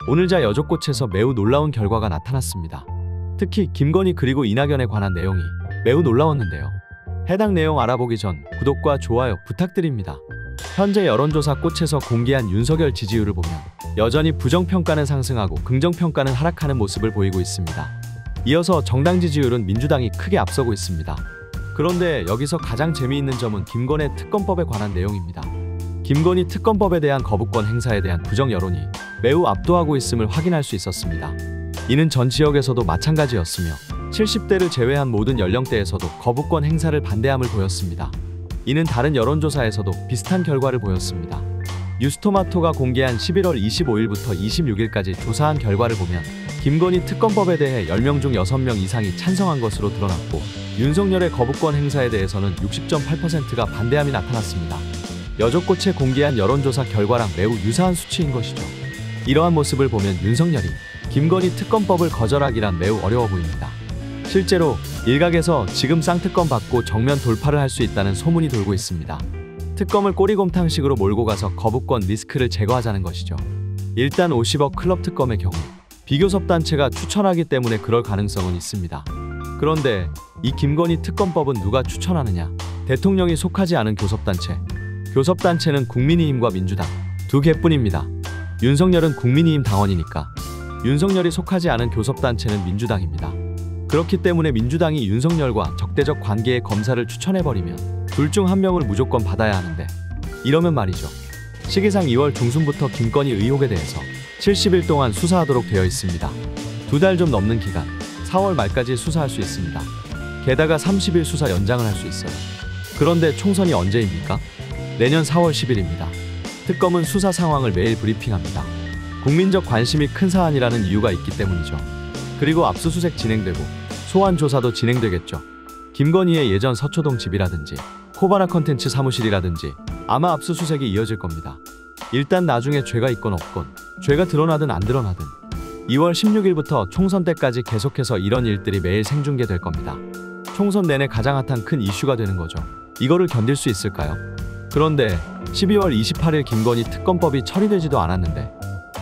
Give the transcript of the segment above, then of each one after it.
오늘자 여족꽃에서 매우 놀라운 결과가 나타났습니다. 특히 김건희 그리고 이낙연에 관한 내용이 매우 놀라웠는데요. 해당 내용 알아보기 전 구독과 좋아요 부탁드립니다. 현재 여론조사 꽃에서 공개한 윤석열 지지율을 보면 여전히 부정평가는 상승하고 긍정평가는 하락하는 모습을 보이고 있습니다. 이어서 정당 지지율은 민주당이 크게 앞서고 있습니다. 그런데 여기서 가장 재미있는 점은 김건희 특검법에 관한 내용입니다. 김건희 특검법에 대한 거부권 행사에 대한 부정 여론이 매우 압도하고 있음을 확인할 수 있었습니다. 이는 전 지역에서도 마찬가지였으며 70대를 제외한 모든 연령대에서도 거부권 행사를 반대함을 보였습니다. 이는 다른 여론조사에서도 비슷한 결과를 보였습니다. 뉴스토마토가 공개한 11월 25일부터 26일까지 조사한 결과를 보면 김건희 특검법에 대해 10명 중 6명 이상이 찬성한 것으로 드러났고 윤석열의 거부권 행사에 대해서는 60.8%가 반대함이 나타났습니다. 여족꽃에 공개한 여론조사 결과랑 매우 유사한 수치인 것이죠. 이러한 모습을 보면 윤석열이 김건희 특검법을 거절하기란 매우 어려워 보입니다. 실제로 일각에서 지금 쌍특검 받고 정면 돌파를 할 수 있다는 소문이 돌고 있습니다. 특검을 꼬리곰탕식으로 몰고 가서 거부권 리스크를 제거하자는 것이죠. 일단 50억 클럽 특검의 경우 비교섭단체가 추천하기 때문에 그럴 가능성은 있습니다. 그런데 이 김건희 특검법은 누가 추천하느냐? 대통령이 속하지 않은 교섭단체. 교섭단체는 국민의힘과 민주당 두 개뿐입니다. 윤석열은 국민의힘 당원이니까 윤석열이 속하지 않은 교섭단체는 민주당입니다. 그렇기 때문에 민주당이 윤석열과 적대적 관계의 검사를 추천해버리면 둘 중 한 명을 무조건 받아야 하는데 이러면 말이죠. 시기상 2월 중순부터 김건희 의혹에 대해서 70일 동안 수사하도록 되어 있습니다. 2달 좀 넘는 기간 4월 말까지 수사할 수 있습니다. 게다가 30일 수사 연장을 할 수 있어요. 그런데 총선이 언제입니까? 내년 4월 10일입니다. 특검은 수사 상황을 매일 브리핑합니다. 국민적 관심이 큰 사안이라는 이유가 있기 때문이죠. 그리고 압수수색 진행되고 소환 조사도 진행되겠죠. 김건희의 예전 서초동 집이라든지 코바나 컨텐츠 사무실이라든지 아마 압수수색이 이어질 겁니다. 일단 나중에 죄가 있건 없건 죄가 드러나든 안 드러나든 2월 16일부터 총선 때까지 계속해서 이런 일들이 매일 생중계될 겁니다. 총선 내내 가장 핫한 큰 이슈가 되는 거죠. 이거를 견딜 수 있을까요? 그런데 12월 28일 김건희 특검법이 처리되지도 않았는데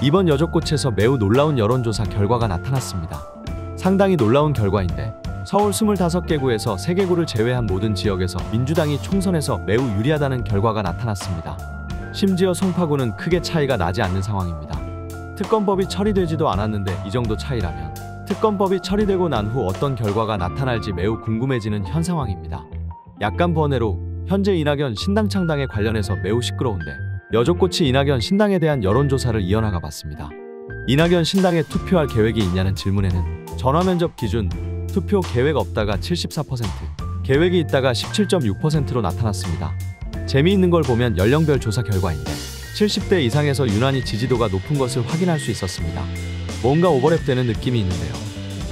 이번 여족꽃에서 매우 놀라운 여론조사 결과가 나타났습니다. 상당히 놀라운 결과인데 서울 25개 구에서 3개 구를 제외한 모든 지역에서 민주당이 총선에서 매우 유리하다는 결과가 나타났습니다. 심지어 송파구는 크게 차이가 나지 않는 상황입니다. 특검법이 처리되지도 않았는데 이 정도 차이라면 특검법이 처리되고 난 후 어떤 결과가 나타날지 매우 궁금해지는 현 상황입니다. 약간 번외로 현재 이낙연 신당 창당에 관련해서 매우 시끄러운데 여족꽃이 이낙연 신당에 대한 여론조사를 이어나가 봤습니다. 이낙연 신당에 투표할 계획이 있냐는 질문에는 전화면접 기준 투표 계획 없다가 74%, 계획이 있다가 17.6%로 나타났습니다. 재미있는 걸 보면 연령별 조사 결과인데 70대 이상에서 유난히 지지도가 높은 것을 확인할 수 있었습니다. 뭔가 오버랩되는 느낌이 있는데요.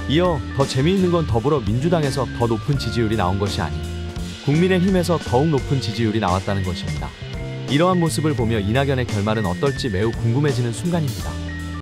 이어 더 재미있는 건 더불어민주당에서 더 높은 지지율이 나온 것이 아닌 국민의힘에서 더욱 높은 지지율이 나왔다는 것입니다. 이러한 모습을 보며 이낙연의 결말은 어떨지 매우 궁금해지는 순간입니다.